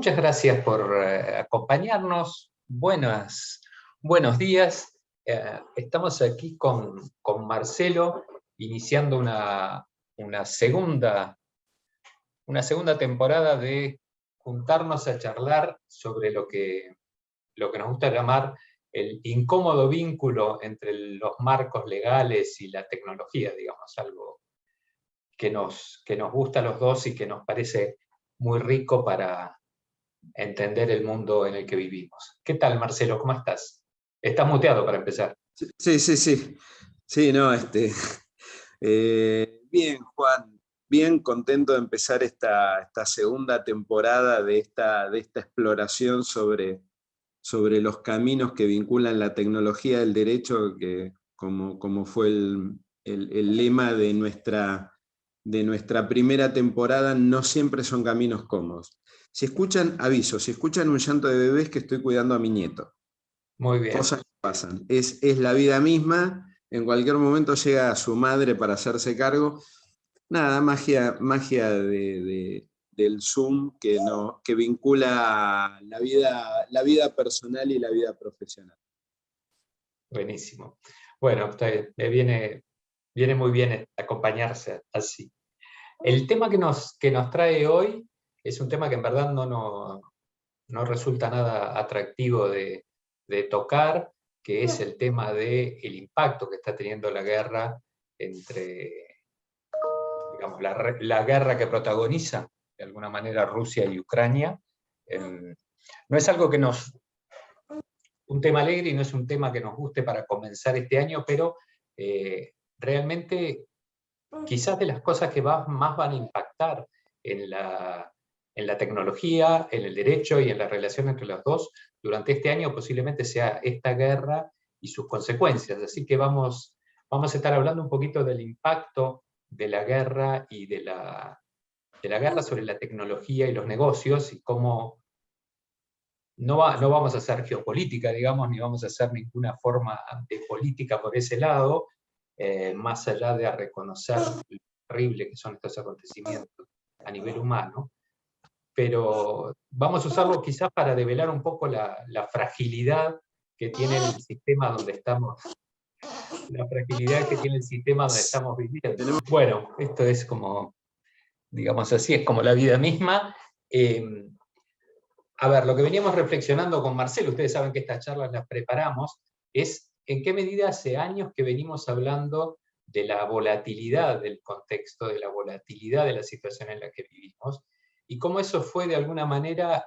Muchas gracias por acompañarnos. Buenos días. Estamos aquí con Marcelo, iniciando una segunda temporada de juntarnos a charlar sobre lo que nos gusta llamar el incómodo vínculo entre los marcos legales y la tecnología, digamos, algo que nos gusta a los dos y que nos parece muy rico para entender el mundo en el que vivimos. ¿Qué tal, Marcelo? ¿Cómo estás? Estás muteado para empezar. Sí. Sí, no, bien, Juan, bien contento de empezar esta segunda temporada de esta exploración sobre los caminos que vinculan la tecnología del derecho, que como fue el lema de nuestra primera temporada, no siempre son caminos cómodos. Si escuchan, aviso, si escuchan un llanto de bebés, que estoy cuidando a mi nieto. Muy bien. Cosas que pasan. Es la vida misma. En cualquier momento llega su madre para hacerse cargo. Nada, magia del Zoom que vincula la vida personal y la vida profesional. Buenísimo. Bueno, me viene muy bien acompañarse así. El tema que nos trae hoy es un tema que en verdad no resulta nada atractivo de tocar, que es el tema del impacto que está teniendo la guerra digamos, la guerra que protagoniza de alguna manera Rusia y Ucrania. No es algo un tema alegre y no es un tema que nos guste para comenzar este año, pero realmente quizás de las cosas que más van a impactar en la tecnología, en el derecho y en la relación entre los dos durante este año posiblemente sea esta guerra y sus consecuencias. Así que vamos a estar hablando un poquito del impacto de la guerra y de la guerra sobre la tecnología y los negocios, y cómo no vamos a hacer geopolítica, digamos, ni vamos a hacer ninguna forma de política por ese lado, más allá de reconocer lo terrible que son estos acontecimientos a nivel humano. Pero vamos a usarlo quizás para develar un poco la fragilidad que tiene el sistema donde estamos. La fragilidad que tiene el sistema donde estamos viviendo. Bueno, esto es como, digamos así, es como la vida misma. A ver, lo que veníamos reflexionando con Marcelo, ustedes saben que estas charlas las preparamos, es en qué medida hace años que venimos hablando de la volatilidad del contexto, de la volatilidad de la situación en la que vivimos, y cómo eso fue de alguna manera,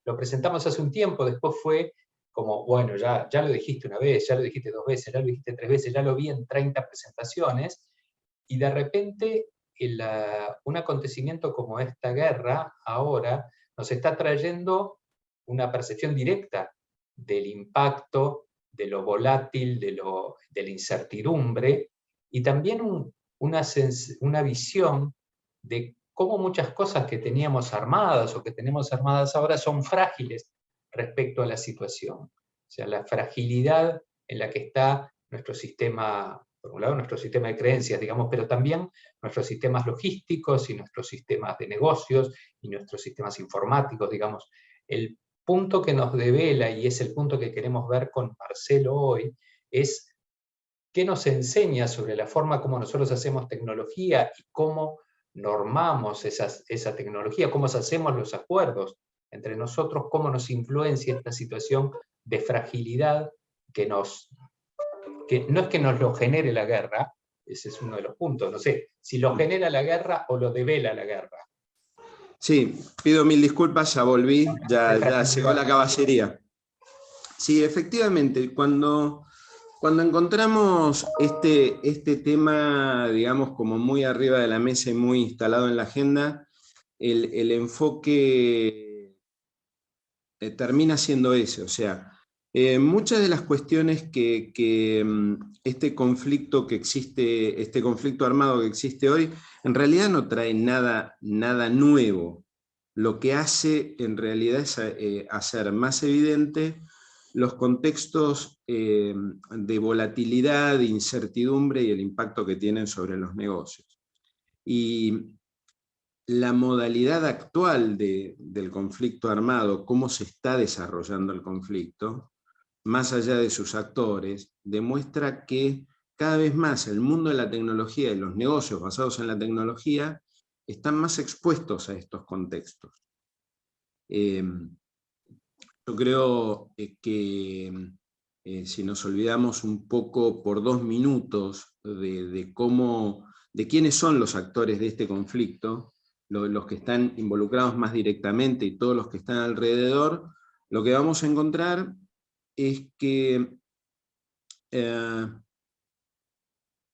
lo presentamos hace un tiempo, después fue como, bueno, ya lo dijiste una vez, ya lo dijiste dos veces, ya lo dijiste tres veces, ya lo vi en 30 presentaciones, y de repente un acontecimiento como esta guerra ahora nos está trayendo una percepción directa del impacto, de lo volátil, de la incertidumbre, y también una visión de cómo muchas cosas que teníamos armadas o que tenemos armadas ahora son frágiles respecto a la situación. O sea, la fragilidad en la que está nuestro sistema, por un lado nuestro sistema de creencias, digamos, pero también nuestros sistemas logísticos y nuestros sistemas de negocios y nuestros sistemas informáticos, digamos. El punto que nos devela, y es el punto que queremos ver con Marcelo hoy, es qué nos enseña sobre la forma como nosotros hacemos tecnología y cómo normamos esa tecnología, cómo hacemos los acuerdos entre nosotros, cómo nos influencia esta situación de fragilidad que no es que nos lo genere la guerra, ese es uno de los puntos, no sé, si lo genera la guerra o lo devela la guerra. Sí, pido mil disculpas, ya volví, ya llegó la caballería. Sí, efectivamente, cuando encontramos este tema, digamos, como muy arriba de la mesa y muy instalado en la agenda, el enfoque termina siendo ese. O sea, muchas de las cuestiones que este conflicto que existe, este conflicto armado que existe hoy, en realidad no trae nada nuevo. Lo que hace en realidad es hacer más evidente los contextos de volatilidad, de incertidumbre y el impacto que tienen sobre los negocios. Y la modalidad actual del conflicto armado, cómo se está desarrollando el conflicto, más allá de sus actores, demuestra que cada vez más el mundo de la tecnología y los negocios basados en la tecnología están más expuestos a estos contextos. Yo creo que si nos olvidamos un poco por 2 minutos de quiénes son los actores de este conflicto, los que están involucrados más directamente y todos los que están alrededor, lo que vamos a encontrar es que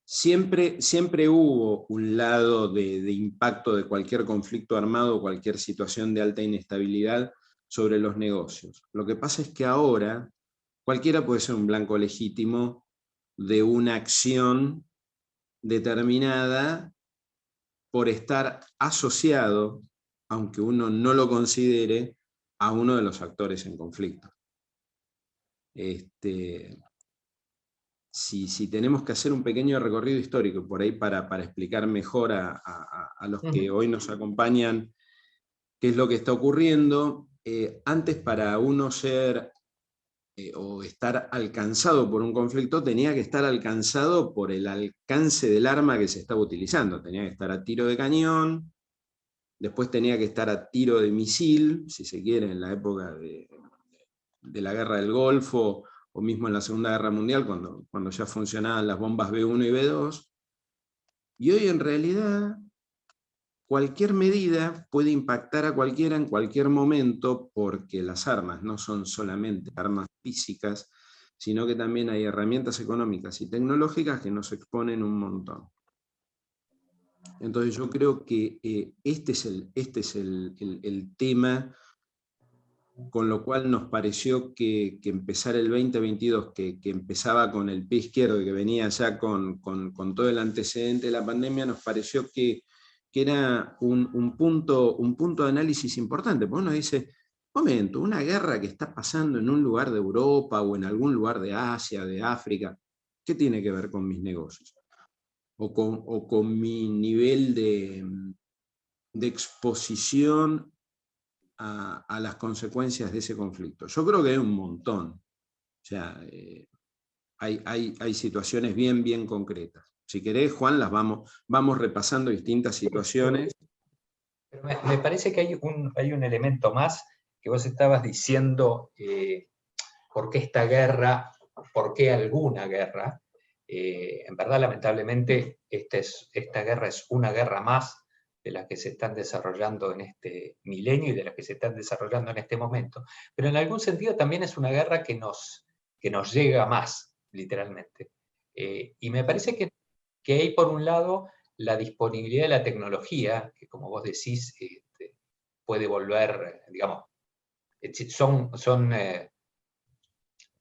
siempre hubo un lado de impacto de cualquier conflicto armado o cualquier situación de alta inestabilidad sobre los negocios. Lo que pasa es que ahora cualquiera puede ser un blanco legítimo de una acción determinada por estar asociado, aunque uno no lo considere, a uno de los actores en conflicto. Si tenemos que hacer un pequeño recorrido histórico por ahí para explicar mejor a los que hoy nos acompañan qué es lo que está ocurriendo, antes para uno ser o estar alcanzado por un conflicto, tenía que estar alcanzado por el alcance del arma que se estaba utilizando. Tenía que estar a tiro de cañón, después tenía que estar a tiro de misil, si se quiere, en la época de la Guerra del Golfo, o mismo en la Segunda Guerra Mundial, cuando ya funcionaban las bombas B1 y B2. Y hoy en realidad cualquier medida puede impactar a cualquiera en cualquier momento, porque las armas no son solamente armas físicas, sino que también hay herramientas económicas y tecnológicas que nos exponen un montón. Entonces yo creo que este es el tema, con lo cual nos pareció que empezar el 2022, que empezaba con el pie izquierdo y que venía ya con todo el antecedente de la pandemia, nos pareció que era un punto de análisis importante, porque uno dice, momento, una guerra que está pasando en un lugar de Europa o en algún lugar de Asia, de África, ¿qué tiene que ver con mis negocios? O con mi nivel de exposición a las consecuencias de ese conflicto. Yo creo que hay un montón. O sea, hay situaciones bien concretas. Si querés, Juan, las vamos repasando distintas situaciones. Pero me parece que hay un elemento más que vos estabas diciendo, por qué esta guerra, por qué alguna guerra. En verdad, lamentablemente, esta guerra es una guerra más de las que se están desarrollando en este milenio y de las que se están desarrollando en este momento. Pero en algún sentido también es una guerra que nos llega más, literalmente. Y me parece que hay, por un lado, la disponibilidad de la tecnología, que como vos decís, puede volver, digamos,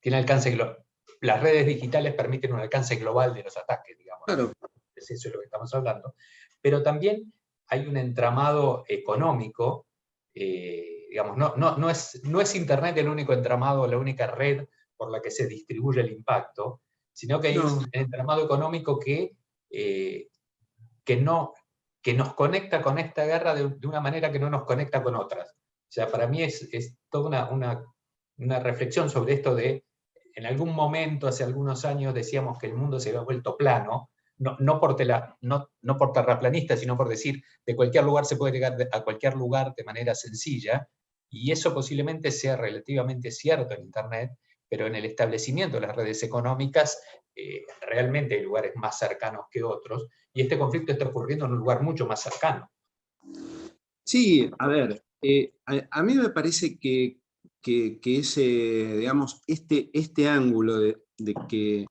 tiene alcance global. Las redes digitales permiten un alcance global de los ataques, digamos. Claro. Eso es lo que estamos hablando. Pero también hay un entramado económico, digamos, no es Internet el único entramado, la única red por la que se distribuye el impacto, sino que hay un entramado económico que nos conecta con esta guerra de una manera que no nos conecta con otras. O sea, para mí es toda una reflexión sobre esto de, en algún momento, hace algunos años, decíamos que el mundo se había vuelto plano, no por terraplanista, sino por decir, de cualquier lugar se puede llegar a cualquier lugar de manera sencilla, y eso posiblemente sea relativamente cierto en Internet, pero en el establecimiento de las redes económicas realmente hay lugares más cercanos que otros, y este conflicto está ocurriendo en un lugar mucho más cercano. Sí, a ver, a mí me parece que ese, digamos, este ángulo de que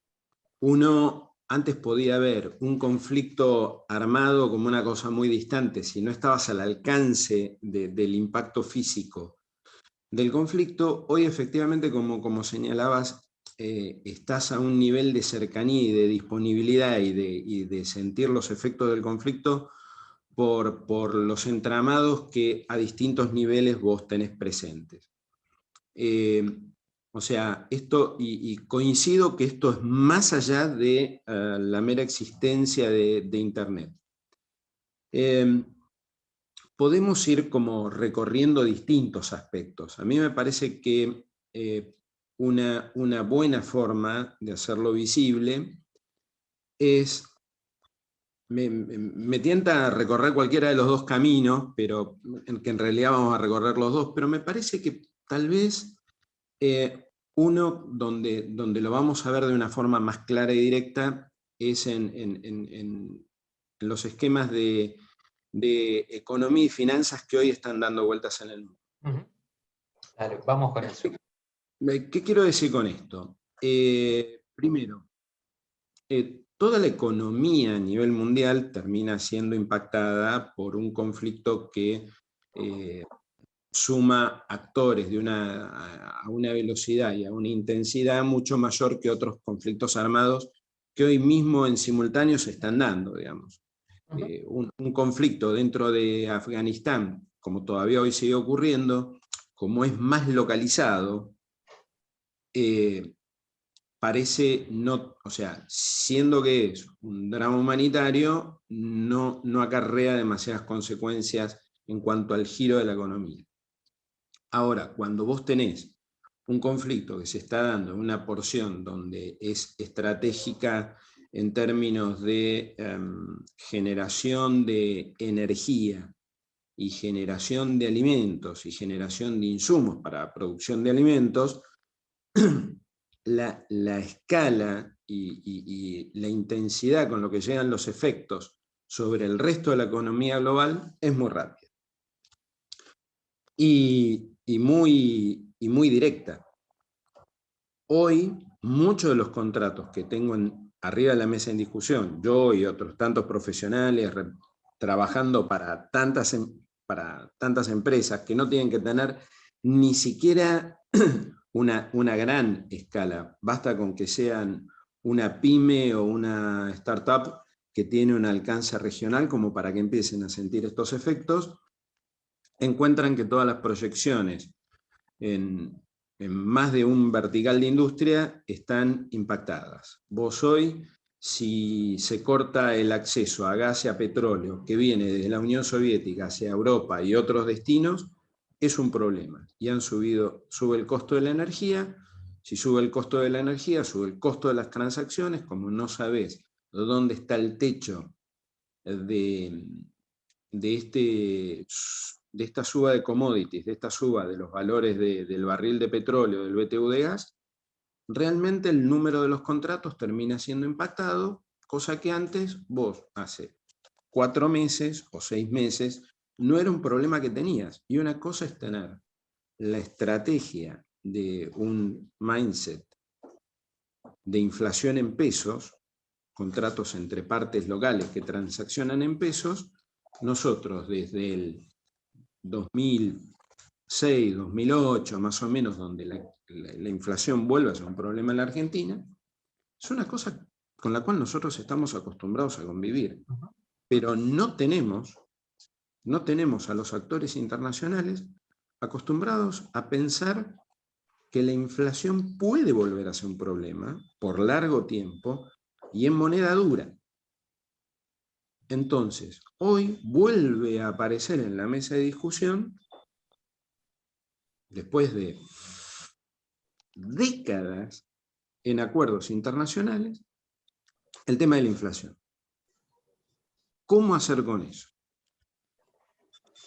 uno antes podía ver un conflicto armado como una cosa muy distante, si no estabas al alcance del impacto físico del conflicto, hoy efectivamente, como señalabas, estás a un nivel de cercanía y de disponibilidad y de sentir los efectos del conflicto por los entramados que a distintos niveles vos tenés presentes. O sea, esto, y coincido que esto es más allá de la mera existencia de Internet. podemos ir como recorriendo distintos aspectos. A mí me parece que una buena forma de hacerlo visible es, me tienta a recorrer cualquiera de los dos caminos, pero que en realidad vamos a recorrer los dos, pero me parece que tal vez uno donde lo vamos a ver de una forma más clara y directa es en los esquemas de economía y finanzas que hoy están dando vueltas en el mundo. Dale, vamos con eso. ¿Qué quiero decir con esto? Primero, toda la economía a nivel mundial termina siendo impactada por un conflicto que suma actores a una velocidad y a una intensidad mucho mayor que otros conflictos armados que hoy mismo en simultáneo se están dando, digamos. Un conflicto dentro de Afganistán, como todavía hoy sigue ocurriendo, como es más localizado, parece no, o sea, siendo que es un drama humanitario, no acarrea demasiadas consecuencias en cuanto al giro de la economía. Ahora, cuando vos tenés un conflicto que se está dando en una porción donde es estratégica en términos de generación de energía y generación de alimentos y generación de insumos para la producción de alimentos, la escala y la intensidad con lo que llegan los efectos sobre el resto de la economía global es muy rápida. Y muy directa. Hoy, muchos de los contratos que tengo arriba de la mesa en discusión, yo y otros tantos profesionales trabajando para tantas empresas que no tienen que tener ni siquiera una gran escala, basta con que sean una pyme o una startup que tiene un alcance regional como para que empiecen a sentir estos efectos, encuentran que todas las proyecciones en más de un vertical de industria están impactadas. Vos hoy, si se corta el acceso a gas y a petróleo que viene desde la Unión Soviética hacia Europa y otros destinos, es un problema. Y sube el costo de la energía. Si sube el costo de la energía, sube el costo de las transacciones. Como no sabés dónde está el techo de esta suba de commodities, de esta suba de los valores del barril de petróleo, del BTU de gas, realmente el número de los contratos termina siendo impactado, cosa que antes vos hace 4 meses o 6 meses no era un problema que tenías. Y una cosa es tener la estrategia de un mindset de inflación en pesos, contratos entre partes locales que transaccionan en pesos. Nosotros desde el 2006, 2008, más o menos, donde la inflación vuelve a ser un problema en la Argentina, es una cosa con la cual nosotros estamos acostumbrados a convivir. Pero no tenemos a los actores internacionales acostumbrados a pensar que la inflación puede volver a ser un problema por largo tiempo y en moneda dura. Entonces, hoy vuelve a aparecer en la mesa de discusión, después de décadas en acuerdos internacionales, el tema de la inflación. ¿Cómo hacer con eso?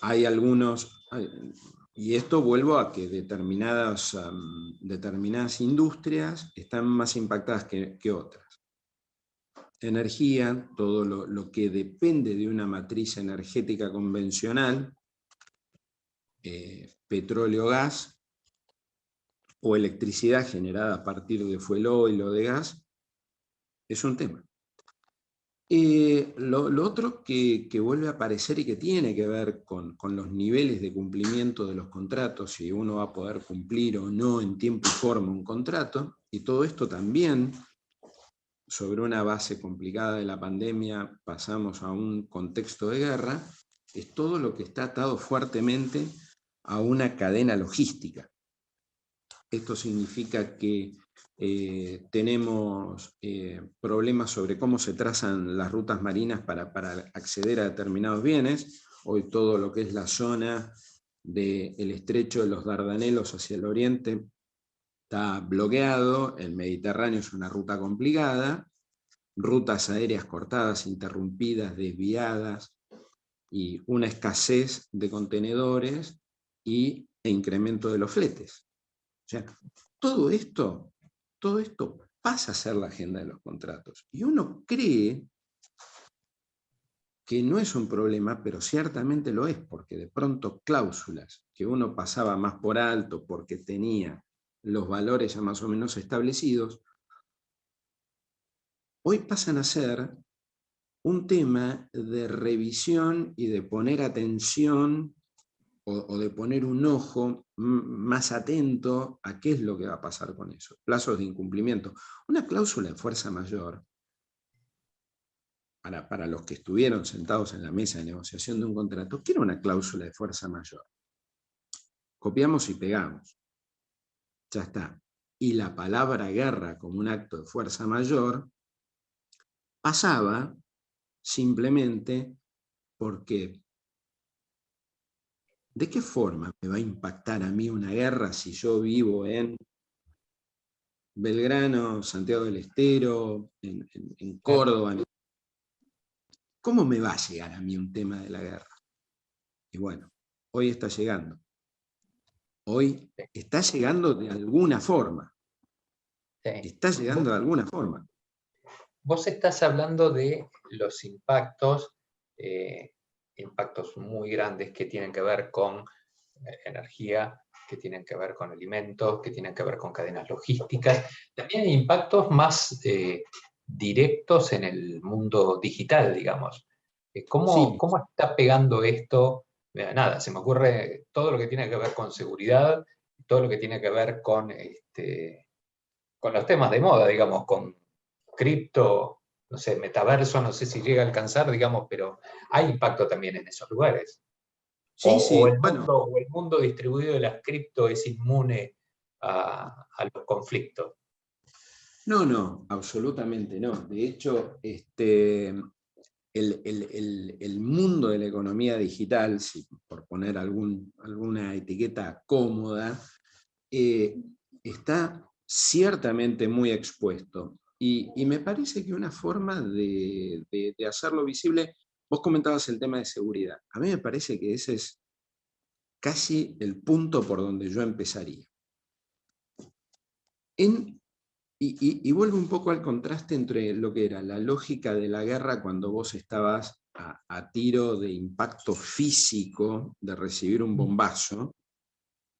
Hay algunos, y esto vuelvo a que determinadas industrias están más impactadas que otras. Energía, todo lo que depende de una matriz energética convencional, petróleo, gas, o electricidad generada a partir de fuel oil o de gas, es un tema. Lo otro que vuelve a aparecer y que tiene que ver con los niveles de cumplimiento de los contratos, si uno va a poder cumplir o no en tiempo y forma un contrato, y todo esto también, sobre una base complicada de la pandemia, pasamos a un contexto de guerra, es todo lo que está atado fuertemente a una cadena logística. Esto significa que tenemos problemas sobre cómo se trazan las rutas marinas para acceder a determinados bienes, hoy todo lo que es la zona del estrecho de los Dardanelos hacia el oriente está bloqueado, el Mediterráneo es una ruta complicada, rutas aéreas cortadas, interrumpidas, desviadas, y una escasez de contenedores e incremento de los fletes. O sea, todo esto pasa a ser la agenda de los contratos. Y uno cree que no es un problema, pero ciertamente lo es, porque de pronto cláusulas que uno pasaba más por alto porque tenía los valores ya más o menos establecidos, hoy pasan a ser un tema de revisión y de poner atención o de poner un ojo más atento a qué es lo que va a pasar con eso. Plazos de incumplimiento. Una cláusula de fuerza mayor, para los que estuvieron sentados en la mesa de negociación de un contrato, ¿qué era una cláusula de fuerza mayor? Copiamos y pegamos. Ya está. Y la palabra guerra como un acto de fuerza mayor pasaba simplemente porque ¿de qué forma me va a impactar a mí una guerra si yo vivo en Belgrano, Santiago del Estero, en Córdoba? ¿Cómo me va a llegar a mí un tema de la guerra? Y bueno, hoy está llegando. Hoy está llegando de alguna forma. Está llegando de alguna forma. Vos estás hablando de los impactos, impactos muy grandes que tienen que ver con energía, que tienen que ver con alimentos, que tienen que ver con cadenas logísticas. También hay impactos más directos en el mundo digital, digamos. Sí. ¿Cómo está pegando esto? Nada, se me ocurre todo lo que tiene que ver con seguridad, todo lo que tiene que ver con los temas de moda, digamos, con cripto, no sé, metaverso, no sé si llega a alcanzar, digamos, pero hay impacto también en esos lugares. Sí, O sí, bueno. o el mundo distribuido de las cripto es inmune a los conflictos. No, absolutamente no. De hecho, el mundo de la economía digital, por poner alguna etiqueta cómoda, está ciertamente muy expuesto. Y me parece que una forma de hacerlo visible, vos comentabas el tema de seguridad. A mí me parece que ese es casi el punto por donde yo empezaría. Y vuelvo un poco al contraste entre lo que era la lógica de la guerra cuando vos estabas a tiro de impacto físico, de recibir un bombazo,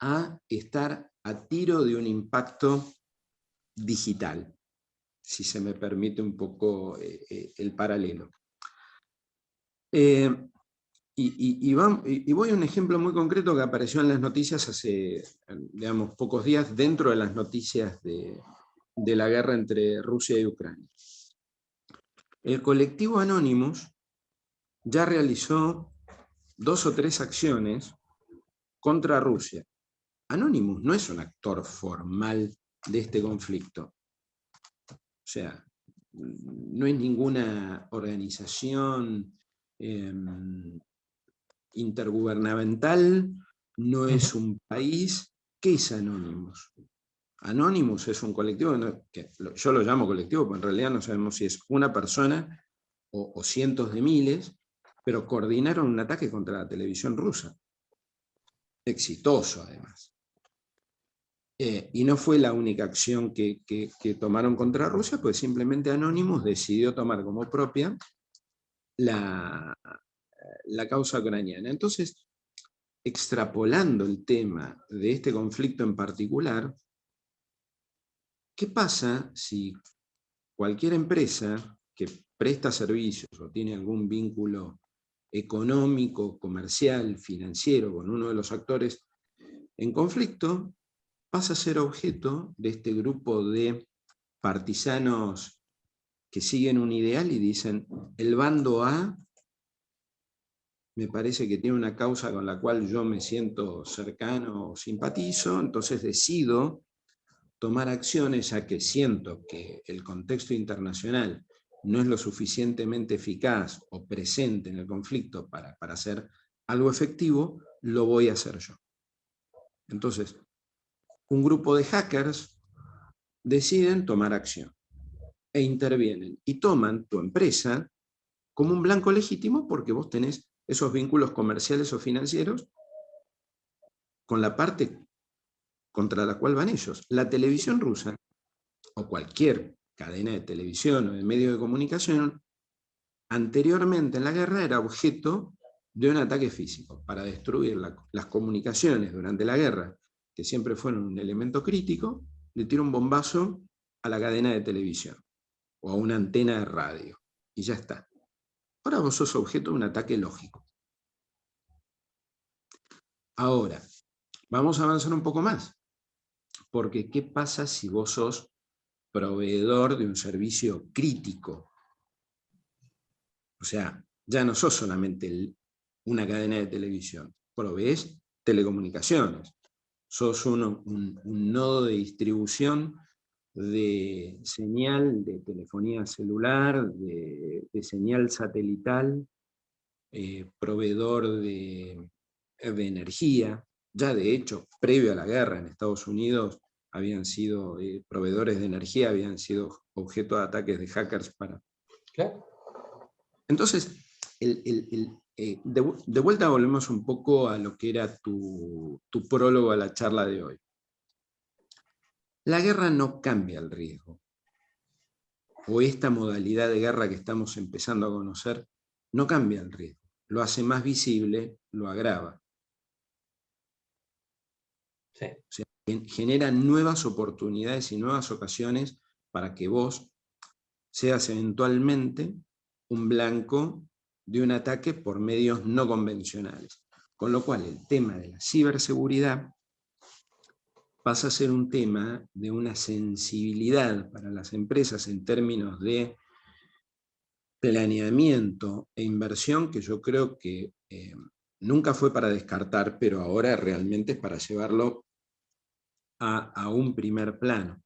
a estar a tiro de un impacto digital, si se me permite un poco el paralelo. Y voy a un ejemplo muy concreto que apareció en las noticias hace, digamos, pocos días, dentro de las noticias de la guerra entre Rusia y Ucrania. El colectivo Anonymous ya realizó 2 o 3 acciones contra Rusia. Anonymous no es un actor formal de este conflicto. O sea, no es ninguna organización intergubernamental, no es un país. ¿Qué es Anonymous? Anonymous es un colectivo, que yo lo llamo colectivo, porque en realidad no sabemos si es una persona o cientos de miles, pero coordinaron un ataque contra la televisión rusa. Exitoso, además. Y no fue la única acción que tomaron contra Rusia, pues simplemente Anonymous decidió tomar como propia la causa ucraniana. Entonces, extrapolando el tema de este conflicto en particular, ¿qué pasa si cualquier empresa que presta servicios o tiene algún vínculo económico, comercial, financiero con uno de los actores en conflicto, pasa a ser objeto de este grupo de partisanos que siguen un ideal y dicen, el bando A me parece que tiene una causa con la cual yo me siento cercano o simpatizo, entonces decido tomar acciones ya que siento que el contexto internacional no es lo suficientemente eficaz o presente en el conflicto para ser algo efectivo, lo voy a hacer yo. Entonces, un grupo de hackers deciden tomar acción e intervienen y toman tu empresa como un blanco legítimo porque vos tenés esos vínculos comerciales o financieros con la parte contra la cual van ellos. La televisión rusa, o cualquier cadena de televisión o de medio de comunicación, anteriormente en la guerra era objeto de un ataque físico para destruir las comunicaciones durante la guerra, que siempre fueron un elemento crítico. Le tira un bombazo a la cadena de televisión o a una antena de radio y ya está. Ahora vos sos objeto de un ataque lógico. Ahora, vamos a avanzar un poco más, porque ¿qué pasa si vos sos proveedor de un servicio crítico? O sea, ya no sos solamente una cadena de televisión, provees telecomunicaciones, sos un nodo de distribución de señal de telefonía celular, de señal satelital, proveedor de energía. Ya de hecho, previo a la guerra en Estados Unidos, habían sido proveedores de energía, habían sido objeto de ataques de hackers para... Claro. Entonces, de vuelta volvemos un poco a lo que era tu prólogo a la charla de hoy. La guerra no cambia el riesgo. O esta modalidad de guerra que estamos empezando a conocer no cambia el riesgo. Lo hace más visible, lo agrava. Sí. O sea, genera nuevas oportunidades y nuevas ocasiones para que vos seas eventualmente un blanco de un ataque por medios no convencionales. Con lo cual el tema de la ciberseguridad pasa a ser un tema de una sensibilidad para las empresas en términos de planeamiento e inversión que yo creo que nunca fue para descartar, pero ahora realmente es para llevarlo a un primer plano.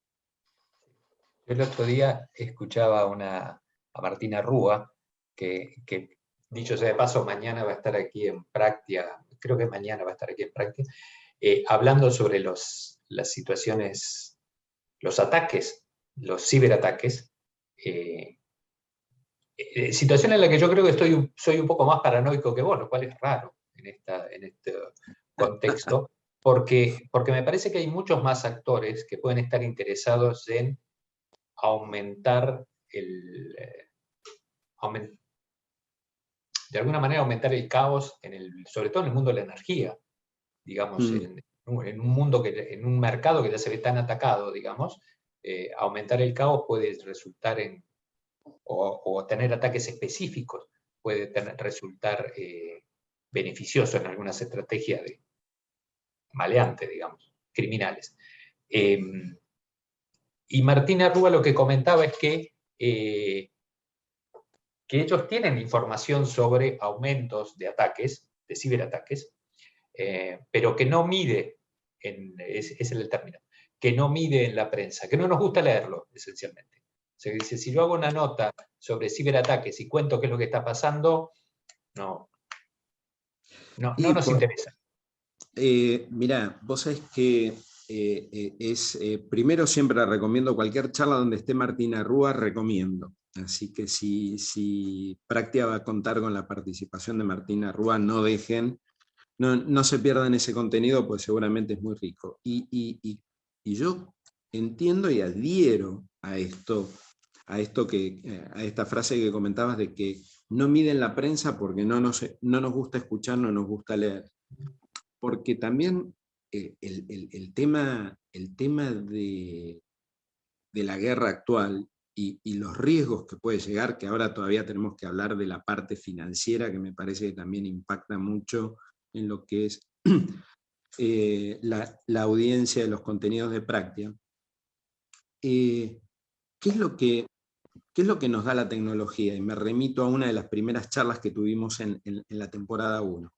Yo el otro día escuchaba a Martina Rúa, que dicho sea de paso, mañana va a estar aquí en Práctica, creo que mañana va a estar aquí en Práctica, hablando sobre las situaciones, los ataques, los ciberataques, situación en la que yo creo que soy un poco más paranoico que vos, lo cual es raro en este contexto, porque me parece que hay muchos más actores que pueden estar interesados en aumentar de alguna manera aumentar el caos, sobre todo en el mundo de la energía, digamos, en un mercado que ya se ve tan atacado, digamos, aumentar el caos puede resultar o tener ataques específicos puede resultar beneficioso en algunas estrategias de maleantes, digamos, criminales. Y Martina Rúa lo que comentaba es que ellos tienen información sobre aumentos de ataques, de ciberataques, pero que no mide, ese es el término, que no mide en la prensa, que no nos gusta leerlo, esencialmente. O sea, dice, si yo hago una nota sobre ciberataques y cuento qué es lo que está pasando, no nos interesa. Mirá, vos sabés que primero siempre recomiendo cualquier charla donde esté Martina Rúa, recomiendo. Así que si Práctica va a contar con la participación de Martina Rúa, no dejen, no se pierdan ese contenido, pues seguramente es muy rico. Y yo entiendo y adhiero a esta frase que comentabas de que no miden la prensa porque no nos gusta escuchar, no nos gusta leer. Porque también el tema de la guerra actual y los riesgos que puede llegar, que ahora todavía tenemos que hablar de la parte financiera, que me parece que también impacta mucho en lo que es la audiencia de los contenidos de Práctica. ¿Qué es lo que nos da la tecnología? Y me remito a una de las primeras charlas que tuvimos en la temporada 1.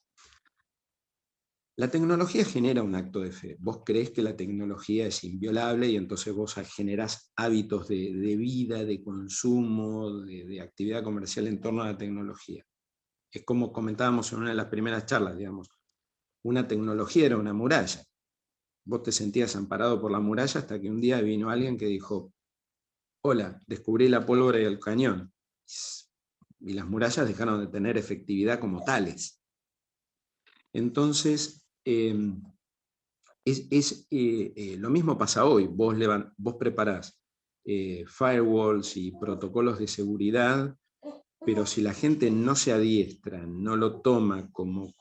La tecnología genera un acto de fe. Vos creés que la tecnología es inviolable y entonces vos generás hábitos de vida, de consumo, de actividad comercial en torno a la tecnología. es como comentábamos en una de las primeras charlas, digamos, una tecnología era una muralla. Vos te sentías amparado por la muralla hasta que un día vino alguien que dijo, hola, descubrí la pólvora y el cañón. Y las murallas dejaron de tener efectividad como tales. Entonces, lo mismo pasa hoy. Vos preparás firewalls y protocolos de seguridad, pero si la gente no se adiestra, no lo toma como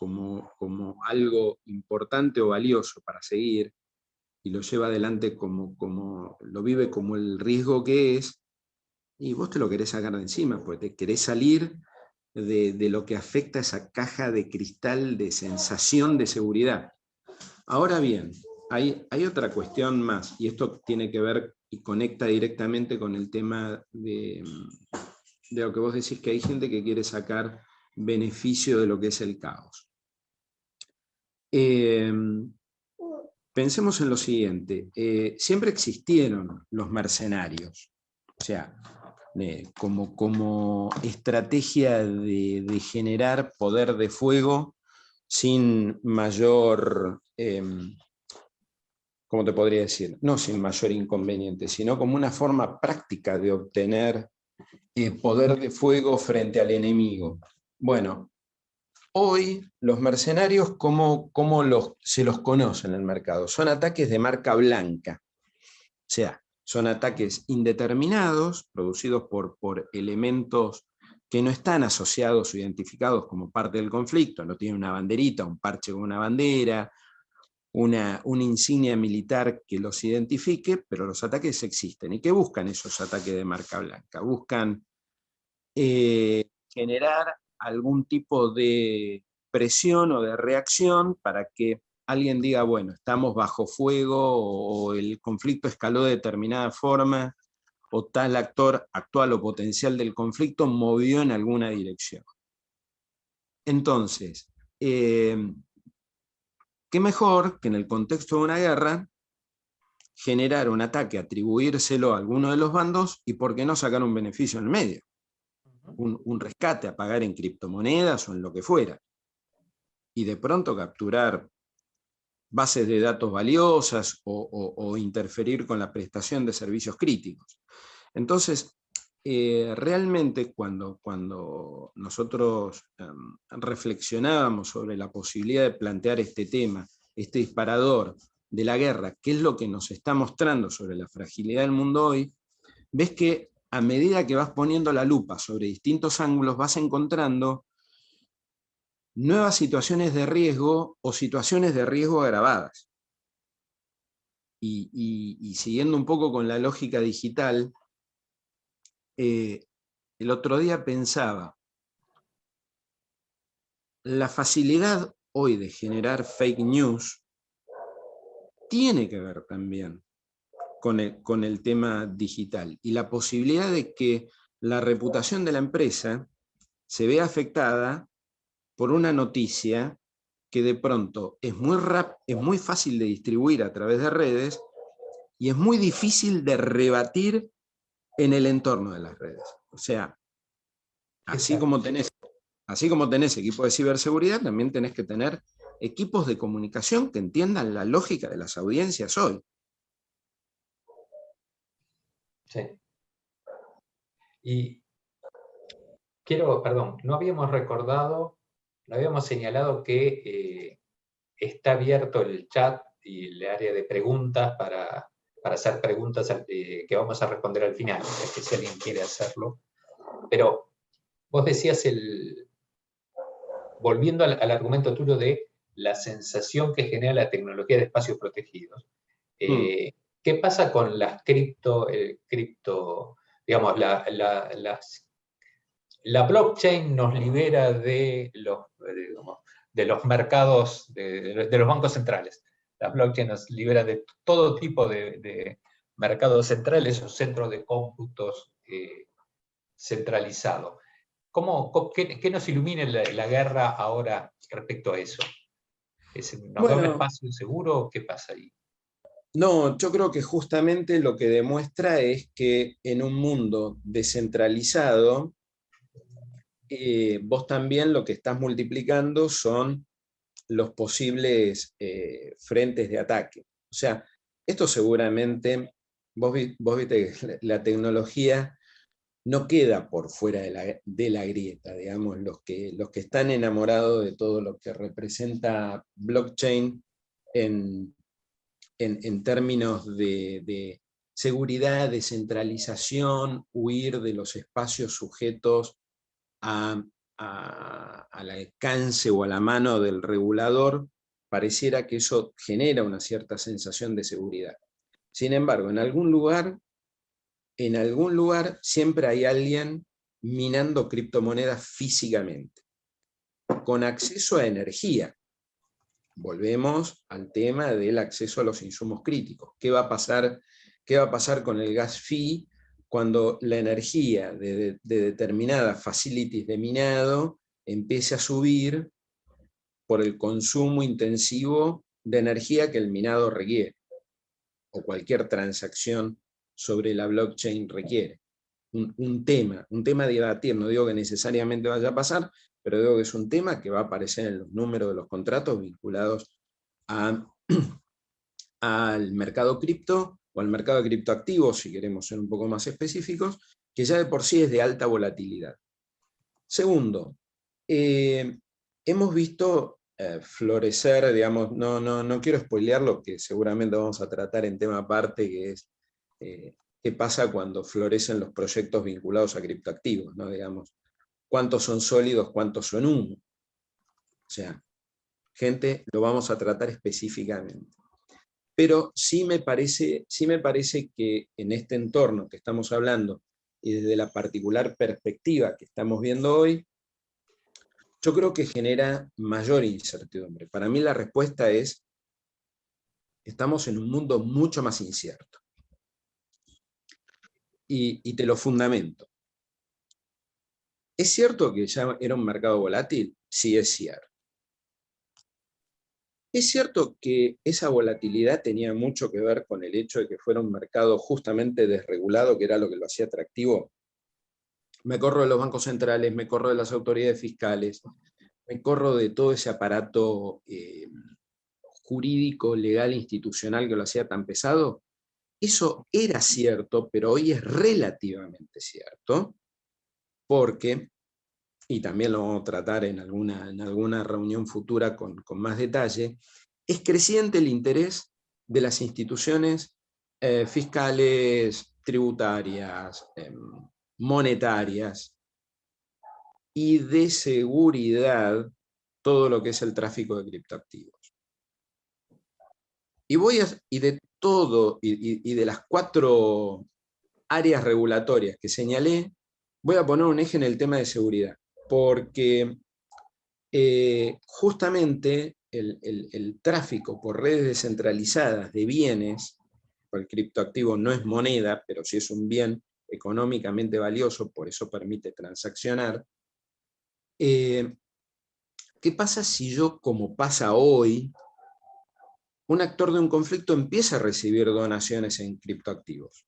algo importante o valioso para seguir, y lo lleva adelante lo vive como el riesgo que es, y vos te lo querés sacar de encima, porque te querés salir de lo que afecta a esa caja de cristal de sensación de seguridad. Ahora bien, hay otra cuestión más, y esto tiene que ver y conecta directamente con el tema de lo que vos decís, que hay gente que quiere sacar beneficio de lo que es el caos. Pensemos en lo siguiente, siempre existieron los mercenarios, o sea, como estrategia de generar poder de fuego sin mayor, ¿cómo te podría decir? No sin mayor inconveniente, sino como una forma práctica de obtener poder de fuego frente al enemigo. Bueno, hoy los mercenarios, ¿cómo se los conoce en el mercado? Son ataques de marca blanca, o sea, son ataques indeterminados, producidos por elementos que no están asociados o identificados como parte del conflicto, no tienen una banderita, un parche con una bandera, una insignia militar que los identifique, pero los ataques existen. ¿Y qué buscan esos ataques de marca blanca? Buscan generar algún tipo de presión o de reacción para que alguien diga, bueno, estamos bajo fuego o el conflicto escaló de determinada forma o tal actor actual o potencial del conflicto movió en alguna dirección. Entonces, qué mejor que en el contexto de una guerra generar un ataque, atribuírselo a alguno de los bandos y por qué no sacar un beneficio en el medio. Un rescate a pagar en criptomonedas o en lo que fuera. Y de pronto capturar bases de datos valiosas o interferir con la prestación de servicios críticos. Entonces, realmente cuando nosotros reflexionábamos sobre la posibilidad de plantear este tema, este disparador de la guerra, qué es lo que nos está mostrando sobre la fragilidad del mundo hoy, ves que a medida que vas poniendo la lupa sobre distintos ángulos, vas encontrando nuevas situaciones de riesgo o situaciones de riesgo agravadas. Y siguiendo un poco con la lógica digital, el otro día pensaba, la facilidad hoy de generar fake news tiene que ver también con el tema digital y la posibilidad de que la reputación de la empresa se vea afectada por una noticia que de pronto es muy fácil de distribuir a través de redes y es muy difícil de rebatir en el entorno de las redes. O sea, así como tenés equipos de ciberseguridad, también tenés que tener equipos de comunicación que entiendan la lógica de las audiencias hoy. Sí. Y no habíamos señalado que está abierto el chat y el área de preguntas para hacer preguntas que vamos a responder al final, es que si alguien quiere hacerlo. Pero vos decías, volviendo al argumento tuyo de la sensación que genera la tecnología de espacios protegidos, ¿qué pasa con las digamos, la blockchain nos libera de los mercados, de los bancos centrales? La blockchain nos libera de todo tipo de mercados centrales o centros de cómputos centralizados. ¿Qué nos ilumina la guerra ahora respecto a eso? ¿Nos da un espacio seguro? ¿Qué pasa ahí? No, yo creo que justamente lo que demuestra es que en un mundo descentralizado, vos también lo que estás multiplicando son los posibles frentes de ataque. O sea, esto seguramente, vos viste que la tecnología no queda por fuera de la grieta, digamos, los que están enamorados de todo lo que representa blockchain en términos de seguridad, descentralización, huir de los espacios sujetos al alcance o a la mano del regulador, pareciera que eso genera una cierta sensación de seguridad. Sin embargo, en algún lugar siempre hay alguien minando criptomonedas físicamente, con acceso a energía. Volvemos al tema del acceso a los insumos críticos. ¿Qué va a pasar con el gas fee cuando la energía de determinadas facilities de minado empiece a subir por el consumo intensivo de energía que el minado requiere, o cualquier transacción sobre la blockchain requiere? Un tema a debatir, no digo que necesariamente vaya a pasar, pero digo que es un tema que va a aparecer en los números de los contratos vinculados al mercado cripto, o al mercado de criptoactivos, si queremos ser un poco más específicos, que ya de por sí es de alta volatilidad. Segundo, hemos visto florecer, digamos, no quiero spoilear lo que seguramente vamos a tratar en tema aparte, que es qué pasa cuando florecen los proyectos vinculados a criptoactivos, ¿no? Digamos, cuántos son sólidos, cuántos son humo. O sea, gente, lo vamos a tratar específicamente. Pero sí me parece que en este entorno que estamos hablando, y desde la particular perspectiva que estamos viendo hoy, yo creo que genera mayor incertidumbre. Para mí la respuesta es, estamos en un mundo mucho más incierto. Y te lo fundamento. ¿Es cierto que ya era un mercado volátil? Sí, es cierto. Es cierto que esa volatilidad tenía mucho que ver con el hecho de que fuera un mercado justamente desregulado, que era lo que lo hacía atractivo. Me corro de los bancos centrales, me corro de las autoridades fiscales, me corro de todo ese aparato jurídico, legal, institucional que lo hacía tan pesado. Eso era cierto, pero hoy es relativamente cierto, porque, y también lo vamos a tratar en alguna reunión futura con más detalle, es creciente el interés de las instituciones fiscales, tributarias, monetarias y de seguridad, todo lo que es el tráfico de criptoactivos. Y de las 4 áreas regulatorias que señalé, voy a poner un eje en el tema de seguridad, porque justamente el tráfico por redes descentralizadas de bienes, el criptoactivo no es moneda, pero sí es un bien económicamente valioso, por eso permite transaccionar. ¿Qué pasa si yo, como pasa hoy, un actor de un conflicto empieza a recibir donaciones en criptoactivos?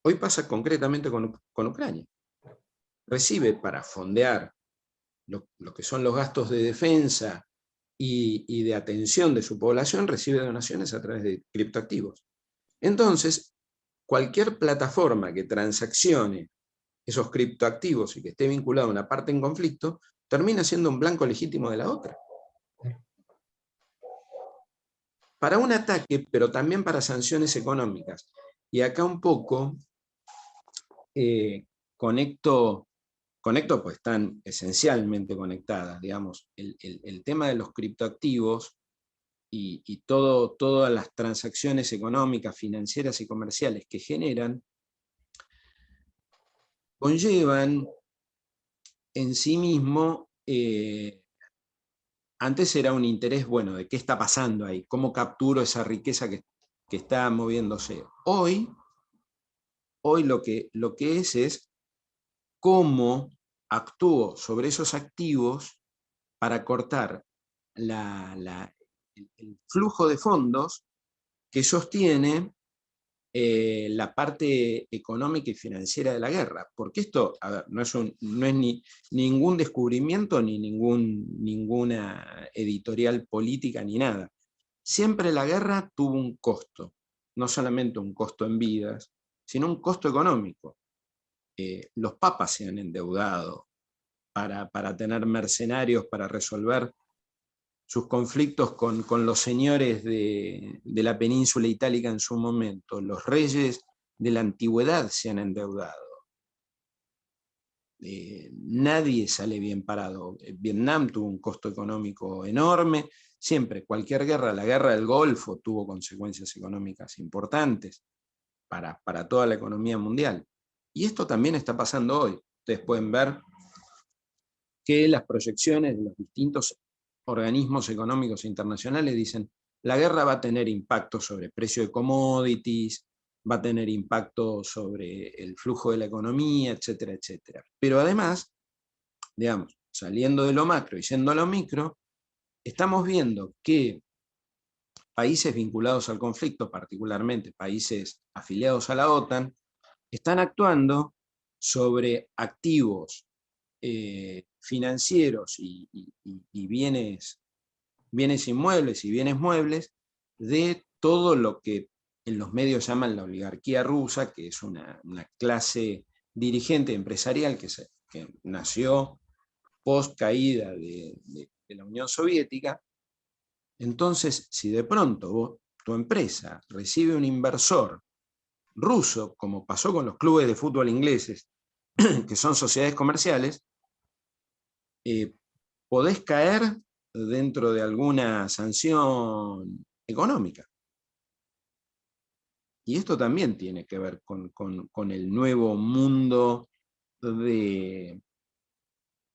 Hoy pasa concretamente con Ucrania. Recibe para fondear lo que son los gastos de defensa y de atención de su población, recibe donaciones a través de criptoactivos. Entonces, cualquier plataforma que transaccione esos criptoactivos y que esté vinculada a una parte en conflicto, termina siendo un blanco legítimo de la otra. Para un ataque, pero también para sanciones económicas. Y acá un poco conecto, pues están esencialmente conectadas, digamos, el tema de los criptoactivos y todas las transacciones económicas, financieras y comerciales que generan, conllevan en sí mismo, antes era un interés, bueno, de qué está pasando ahí, cómo capturo esa riqueza que está moviéndose. Hoy lo que es cómo actúo sobre esos activos para cortar el flujo de fondos que sostiene la parte económica y financiera de la guerra, porque esto, a ver, no es ni ningún descubrimiento ni ninguna editorial política ni nada. Siempre la guerra tuvo un costo, no solamente un costo en vidas, sino un costo económico. Los papas se han endeudado para tener mercenarios, para resolver sus conflictos con los señores de la península itálica en su momento. Los reyes de la antigüedad se han endeudado. Nadie sale bien parado. Vietnam tuvo un costo económico enorme. Siempre, cualquier guerra, la guerra del Golfo tuvo consecuencias económicas importantes para toda la economía mundial. Y esto también está pasando hoy. Ustedes pueden ver que las proyecciones de los distintos organismos económicos internacionales dicen la guerra va a tener impacto sobre el precio de commodities, va a tener impacto sobre el flujo de la economía, etcétera, etcétera. Pero además, digamos, saliendo de lo macro y yendo a lo micro, estamos viendo que países vinculados al conflicto, particularmente países afiliados a la OTAN, están actuando sobre activos financieros y bienes inmuebles y bienes muebles de todo lo que en los medios llaman la oligarquía rusa, que es una clase dirigente empresarial que nació post caída de la Unión Soviética. Entonces, si de pronto tu empresa recibe un inversor ruso, como pasó con los clubes de fútbol ingleses, que son sociedades comerciales, podés caer dentro de alguna sanción económica. Y esto también tiene que ver con el nuevo mundo,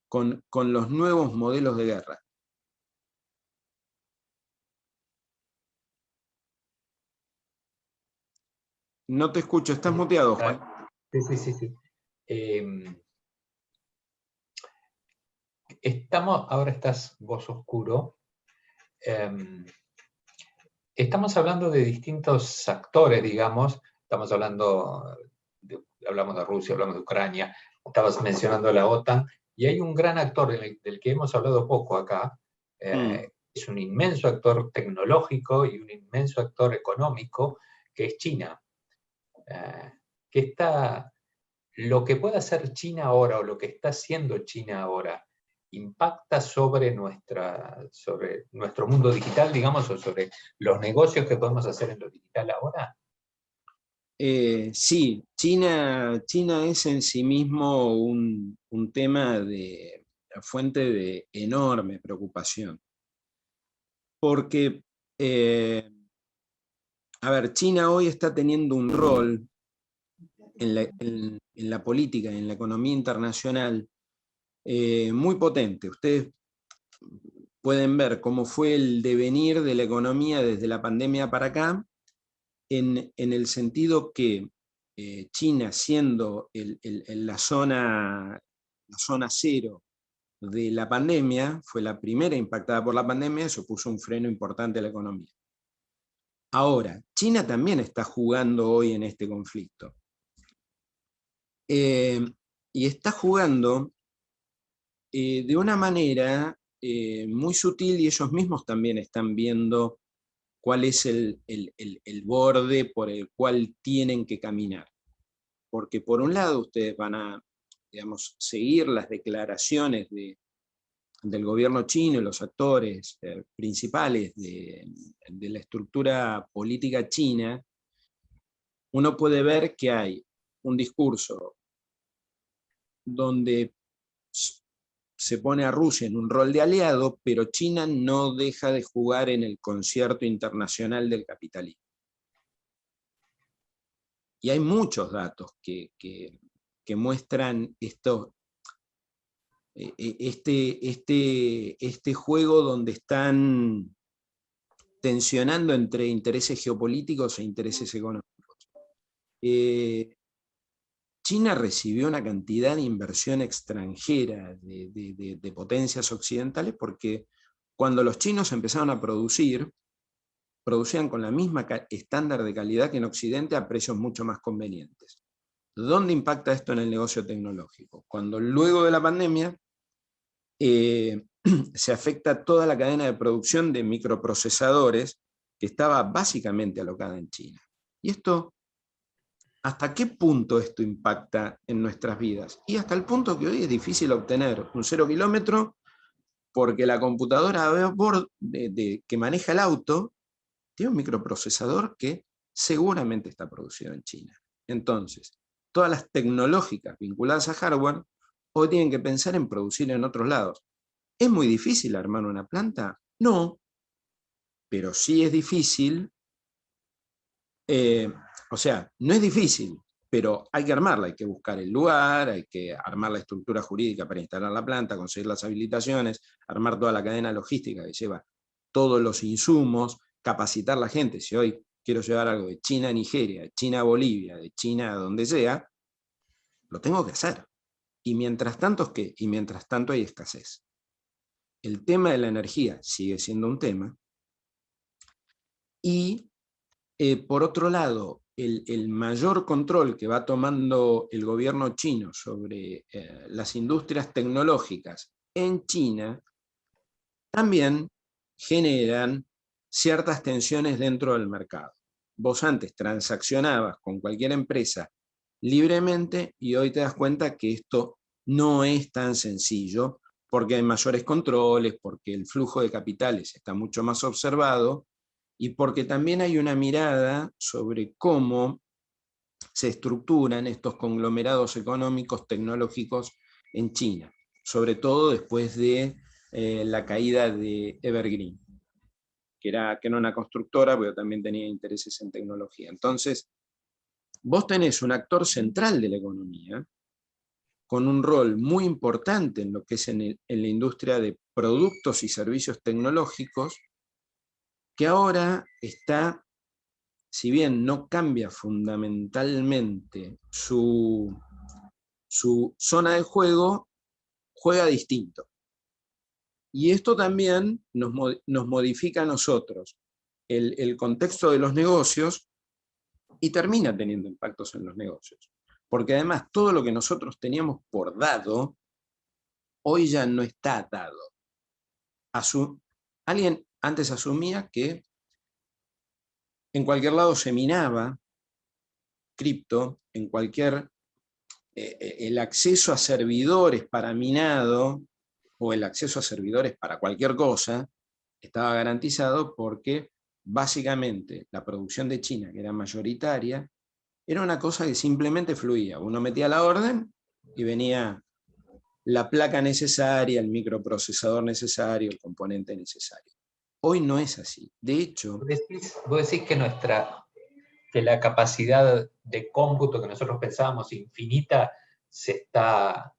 con los nuevos modelos de guerra. No te escucho, estás muteado, Juan. Sí. Ahora estás vos oscuro. Estamos hablando de distintos actores, digamos. Hablamos de Rusia, hablamos de Ucrania, estabas mencionando la OTAN, y hay un gran actor del que hemos hablado poco acá. Es un inmenso actor tecnológico y un inmenso actor económico, que es China. Lo que puede hacer China ahora, o lo que está haciendo China ahora, impacta sobre nuestro mundo digital, digamos, o sobre los negocios que podemos hacer en lo digital ahora. Sí, China es en sí mismo un tema de fuente de enorme preocupación. Porque, a ver, China hoy está teniendo un rol en la política y en la economía internacional muy potente. Ustedes pueden ver cómo fue el devenir de la economía desde la pandemia para acá, en el sentido que China, siendo la zona cero de la pandemia, fue la primera impactada por la pandemia, eso puso un freno importante a la economía. Ahora, China también está jugando hoy en este conflicto. Y está jugando de una manera muy sutil, y ellos mismos también están viendo cuál es el borde por el cual tienen que caminar. Porque por un lado ustedes van a, digamos, seguir las declaraciones del gobierno chino y los actores principales de la estructura política china. Uno puede ver que hay un discurso donde se pone a Rusia en un rol de aliado, pero China no deja de jugar en el concierto internacional del capitalismo. Y hay muchos datos que muestran este juego donde están tensionando entre intereses geopolíticos e intereses económicos. China recibió una cantidad de inversión extranjera de potencias occidentales, porque cuando los chinos empezaron a producir, producían con la misma estándar de calidad que en Occidente a precios mucho más convenientes. ¿Dónde impacta esto en el negocio tecnológico? Cuando luego de la pandemia se afecta toda la cadena de producción de microprocesadores que estaba básicamente alocada en China. Y esto, ¿hasta qué punto esto impacta en nuestras vidas? Y hasta el punto que hoy es difícil obtener un 0 kilómetro porque la computadora a bordo que maneja el auto tiene un microprocesador que seguramente está producido en China. Entonces, todas las tecnológicas vinculadas a hardware hoy tienen que pensar en producir en otros lados. ¿Es muy difícil armar una planta? No, pero sí es difícil, o sea, no es difícil, pero hay que armarla, hay que buscar el lugar, hay que armar la estructura jurídica para instalar la planta, conseguir las habilitaciones, armar toda la cadena logística que lleva todos los insumos, capacitar a la gente. Si hoy quiero llevar algo de China a Nigeria, de China a Bolivia, de China a donde sea, lo tengo que hacer. Y mientras tanto, ¿qué? Y mientras tanto hay escasez. El tema de la energía sigue siendo un tema. Y por otro lado, el mayor control que va tomando el gobierno chino sobre las industrias tecnológicas en China también generan ciertas tensiones dentro del mercado. Vos antes transaccionabas con cualquier empresa libremente y hoy te das cuenta que esto no es tan sencillo porque hay mayores controles, porque el flujo de capitales está mucho más observado y porque también hay una mirada sobre cómo se estructuran estos conglomerados económicos tecnológicos en China, sobre todo después de la caída de Evergreen, que era una constructora, pero también tenía intereses en tecnología. Entonces, vos tenés un actor central de la economía, con un rol muy importante en lo que es en la industria de productos y servicios tecnológicos, que ahora está, si bien no cambia fundamentalmente su zona de juego, juega distinto. Y esto también nos modifica a nosotros el contexto de los negocios y termina teniendo impactos en los negocios. Porque además todo lo que nosotros teníamos por dado, hoy ya no está dado. Alguien antes asumía que en cualquier lado se minaba cripto, en cualquier... el acceso a servidores para minado o el acceso a servidores para cualquier cosa estaba garantizado porque básicamente la producción de China, que era mayoritaria, era una cosa que simplemente fluía. Uno metía la orden y venía la placa necesaria, el microprocesador necesario, el componente necesario. Hoy no es así. De hecho... Vos decís que la capacidad de cómputo que nosotros pensábamos infinita se está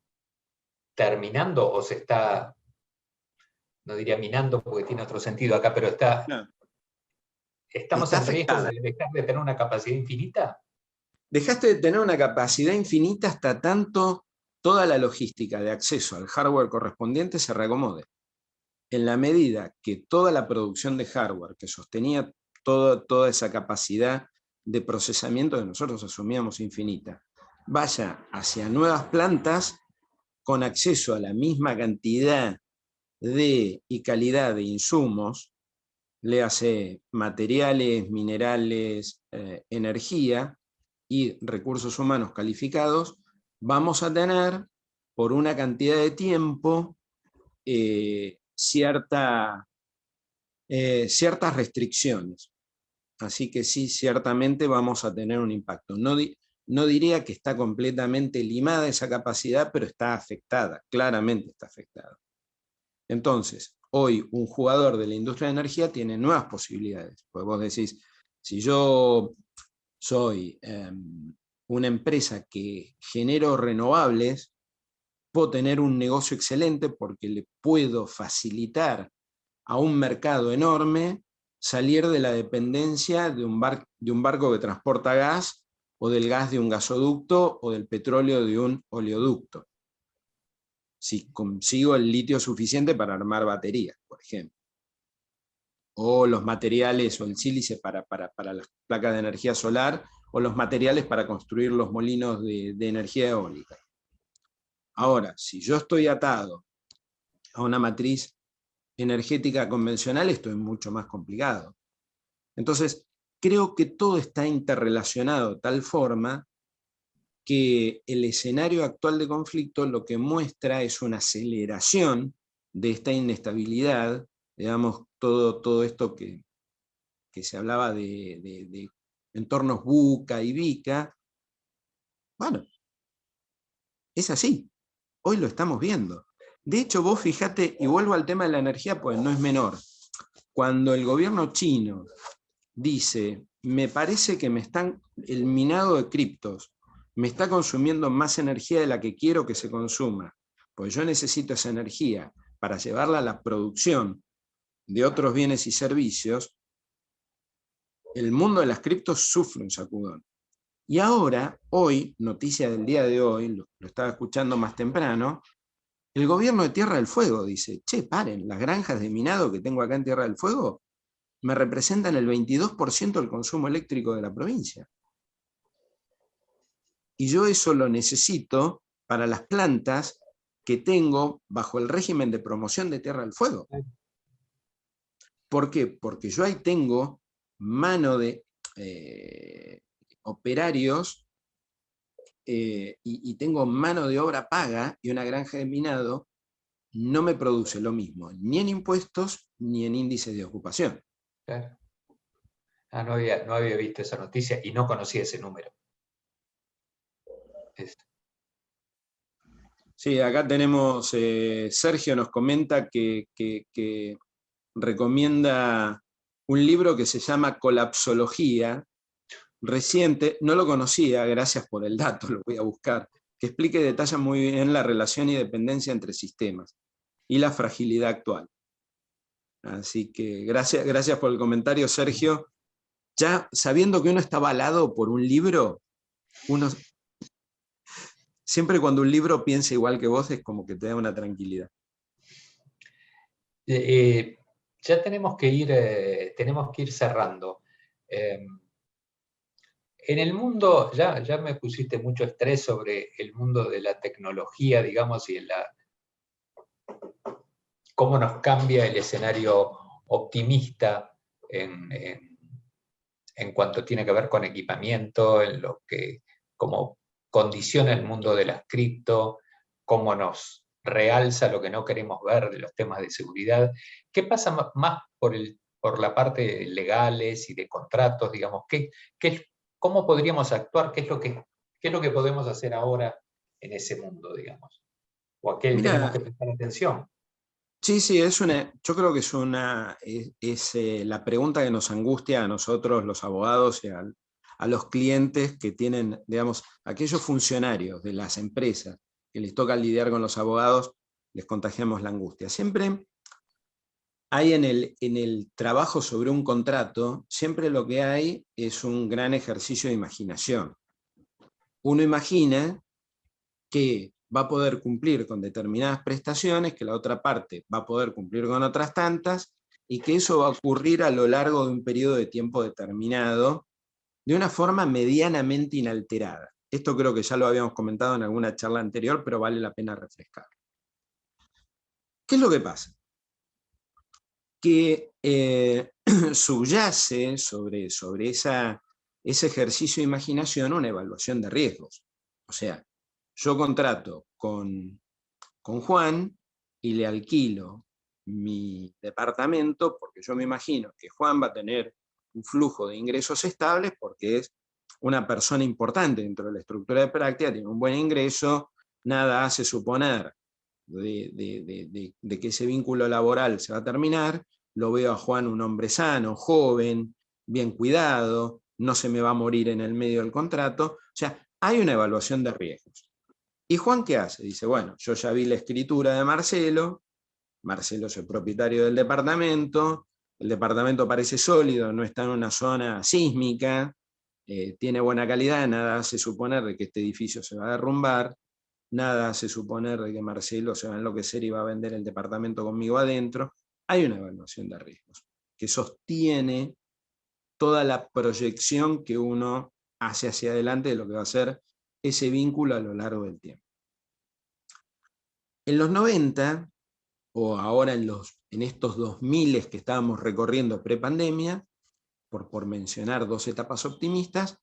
terminando o se está, no diría minando porque tiene otro sentido acá, pero ¿estamos está en riesgo afectada. de dejar de tener una capacidad infinita? Dejaste de tener una capacidad infinita hasta tanto toda la logística de acceso al hardware correspondiente se reacomode. En la medida que toda la producción de hardware que sostenía toda esa capacidad de procesamiento que nosotros asumíamos infinita, vaya hacia nuevas plantas con acceso a la misma cantidad y calidad de insumos, léase materiales, minerales, energía y recursos humanos calificados, vamos a tener por una cantidad de tiempo ciertas restricciones. Así que sí, ciertamente vamos a tener un impacto. No diría que está completamente limada esa capacidad, pero está afectada, claramente está afectada. Entonces, hoy un jugador de la industria de energía tiene nuevas posibilidades. Pues vos decís, si yo soy una empresa que genero renovables, puedo tener un negocio excelente porque le puedo facilitar a un mercado enorme salir de la dependencia de un barco que transporta gas, o del gas de un gasoducto, o del petróleo de un oleoducto. Si consigo el litio suficiente para armar baterías, por ejemplo. o los materiales o el sílice para las placas de energía solar, o los materiales para construir los molinos de energía eólica. Ahora, si yo estoy atado a una matriz energética convencional, esto es mucho más complicado. Entonces, creo que todo está interrelacionado de tal forma que el escenario actual de conflicto lo que muestra es una aceleración de esta inestabilidad, digamos, todo esto que se hablaba de entornos VUCA y VICA. Bueno, es así, hoy lo estamos viendo. De hecho, vos fijate, y vuelvo al tema de la energía, pues no es menor, cuando el gobierno chino dice, me parece que el minado de criptos me está consumiendo más energía de la que quiero que se consuma, pues yo necesito esa energía para llevarla a la producción de otros bienes y servicios, el mundo de las criptos sufre un sacudón. Y ahora, hoy, noticia del día de hoy, lo estaba escuchando más temprano, el gobierno de Tierra del Fuego dice, che, paren, las granjas de minado que tengo acá en Tierra del Fuego me representan el 22% del consumo eléctrico de la provincia. Y yo eso lo necesito para las plantas que tengo bajo el régimen de promoción de Tierra del Fuego. ¿Por qué? Porque yo ahí tengo mano de operarios y tengo mano de obra paga, y una granja de minado no me produce lo mismo, ni en impuestos ni en índices de ocupación. Claro. No había visto esa noticia y no conocía ese número. Sí, acá tenemos, Sergio nos comenta que recomienda un libro que se llama Colapsología, reciente, no lo conocía, gracias por el dato, lo voy a buscar, que explica y detalla muy bien la relación y dependencia entre sistemas y la fragilidad actual. Así que gracias por el comentario, Sergio. Ya sabiendo que uno está avalado por un libro, uno siempre cuando un libro piensa igual que vos es como que te da una tranquilidad. Ya tenemos que ir cerrando. En el mundo, ya me pusiste mucho estrés sobre el mundo de la tecnología, digamos, y cómo nos cambia el escenario optimista en cuanto tiene que ver con equipamiento, en lo que cómo condiciona el mundo de las cripto, cómo nos realza lo que no queremos ver de los temas de seguridad. ¿Qué pasa más por la parte legales y de contratos, digamos? ¿Cómo podríamos actuar? ¿Qué es lo que podemos hacer ahora en ese mundo, digamos? ¿O a qué tenemos que prestar atención? Sí, yo creo que es la pregunta que nos angustia a nosotros, los abogados, y a los clientes que tienen, digamos, aquellos funcionarios de las empresas que les toca lidiar con los abogados, les contagiamos la angustia. Siempre hay en el trabajo sobre un contrato, siempre lo que hay es un gran ejercicio de imaginación. Uno imagina que va a poder cumplir con determinadas prestaciones, que la otra parte va a poder cumplir con otras tantas, y que eso va a ocurrir a lo largo de un periodo de tiempo determinado, de una forma medianamente inalterada. Esto creo que ya lo habíamos comentado en alguna charla anterior, pero vale la pena refrescar. ¿Qué es lo que pasa? Que subyace sobre ese ejercicio de imaginación una evaluación de riesgos. O sea, yo contrato con Juan y le alquilo mi departamento porque yo me imagino que Juan va a tener un flujo de ingresos estables porque es una persona importante dentro de la estructura de práctica, tiene un buen ingreso, nada hace suponer de que ese vínculo laboral se va a terminar. Lo veo a Juan un hombre sano, joven, bien cuidado, no se me va a morir en el medio del contrato. O sea, hay una evaluación de riesgos. ¿Y Juan qué hace? Dice, bueno, yo ya vi la escritura de Marcelo es el propietario del departamento, el departamento parece sólido, no está en una zona sísmica, tiene buena calidad, nada hace suponer de que este edificio se va a derrumbar, nada hace suponer de que Marcelo se va a enloquecer y va a vender el departamento conmigo adentro. Hay una evaluación de riesgos. que sostiene toda la proyección que uno hace hacia adelante de lo que va a ser ese vínculo a lo largo del tiempo. En los 90, o ahora en estos 2000 que estábamos recorriendo prepandemia, por mencionar dos etapas optimistas,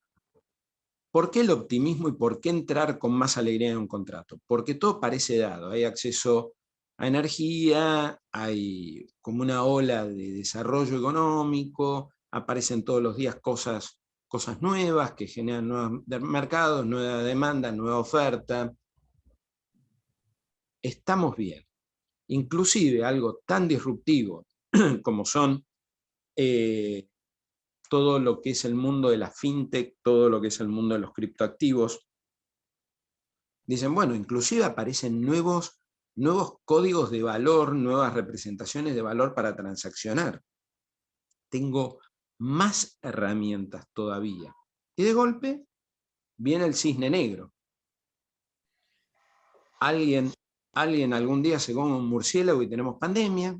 ¿por qué el optimismo y por qué entrar con más alegría en un contrato? Porque todo parece dado, hay acceso a energía, hay como una ola de desarrollo económico, aparecen todos los días cosas nuevas que generan nuevos mercados, nueva demanda, nueva oferta. Estamos bien. Inclusive algo tan disruptivo como son todo lo que es el mundo de la fintech, todo lo que es el mundo de los criptoactivos. Dicen, bueno, inclusive aparecen nuevos códigos de valor, nuevas representaciones de valor para transaccionar. Tengo más herramientas todavía. Y de golpe viene el cisne negro. Alguien algún día se come un murciélago y tenemos pandemia.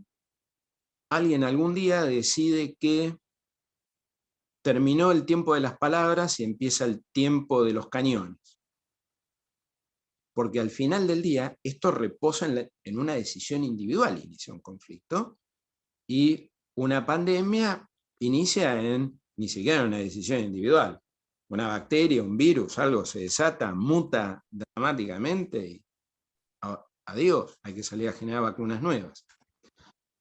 Alguien algún día decide que terminó el tiempo de las palabras y empieza el tiempo de los cañones. Porque al final del día esto reposa en una decisión individual, inicia un conflicto, y una pandemia inicia ni siquiera en una decisión individual. Una bacteria, un virus, algo se desata, muta dramáticamente y adiós, hay que salir a generar vacunas nuevas.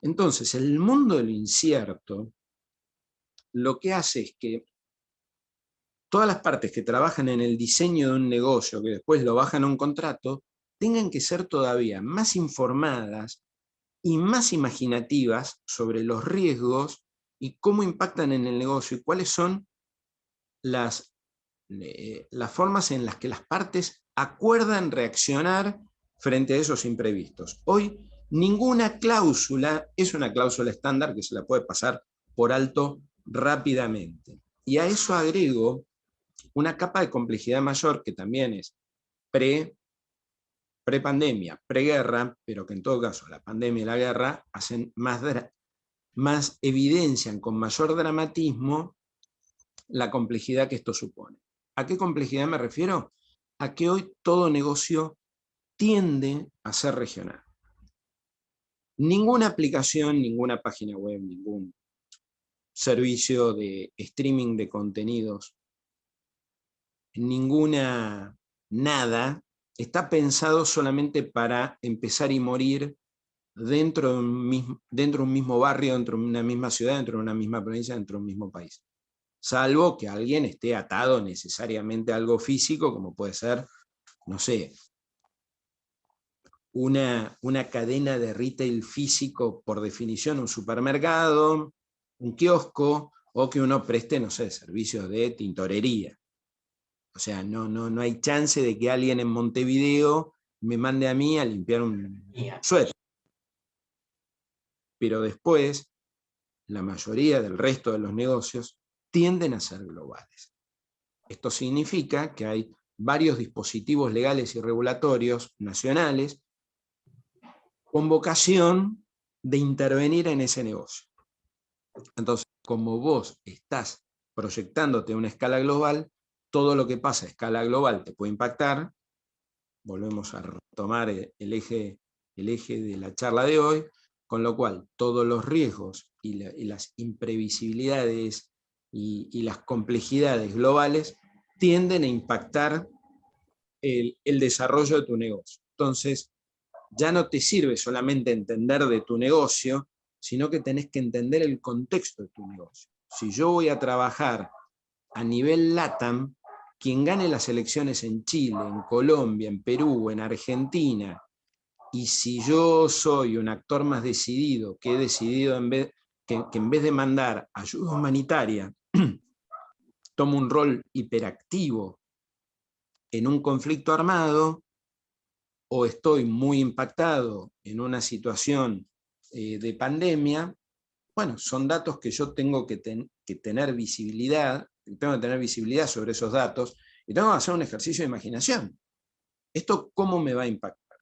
Entonces, el mundo de lo incierto lo que hace es que todas las partes que trabajan en el diseño de un negocio, que después lo bajan a un contrato, tengan que ser todavía más informadas y más imaginativas sobre los riesgos y cómo impactan en el negocio y cuáles son las formas en las que las partes acuerdan reaccionar frente a esos imprevistos. Hoy, ninguna cláusula es una cláusula estándar que se la puede pasar por alto rápidamente. Y a eso agrego una capa de complejidad mayor que también es pre-pandemia, preguerra, pero que en todo caso la pandemia y la guerra hacen más evidencian con mayor dramatismo la complejidad que esto supone. ¿A qué complejidad me refiero? A que hoy todo negocio tiende a ser regional. Ninguna aplicación, ninguna página web, ningún servicio de streaming de contenidos, nada está pensado solamente para empezar y morir dentro de un mismo barrio, dentro de una misma ciudad, dentro de una misma provincia, dentro de un mismo país. Salvo que alguien esté atado necesariamente a algo físico, como puede ser, no sé, una cadena de retail físico, por definición, un supermercado, un kiosco, o que uno preste, no sé, servicios de tintorería. O sea, no hay chance de que alguien en Montevideo me mande a mí a limpiar un suéter. Pero después, la mayoría del resto de los negocios tienden a ser globales. Esto significa que hay varios dispositivos legales y regulatorios nacionales con vocación de intervenir en ese negocio. Entonces, como vos estás proyectándote a una escala global, todo lo que pasa a escala global te puede impactar. Volvemos a retomar el eje de la charla de hoy, con lo cual todos los riesgos y las imprevisibilidades y las complejidades globales tienden a impactar el desarrollo de tu negocio. Entonces, ya no te sirve solamente entender de tu negocio, sino que tenés que entender el contexto de tu negocio. Si yo voy a trabajar a nivel LATAM, quien gane las elecciones en Chile, en Colombia, en Perú, en Argentina, y si yo soy un actor más decidido, que he decidido que en vez de mandar ayuda humanitaria, tomo un rol hiperactivo en un conflicto armado, o estoy muy impactado en una situación de pandemia, bueno, son datos que yo tengo que tener visibilidad, sobre esos datos, y tengo que hacer un ejercicio de imaginación. ¿Esto cómo me va a impactar?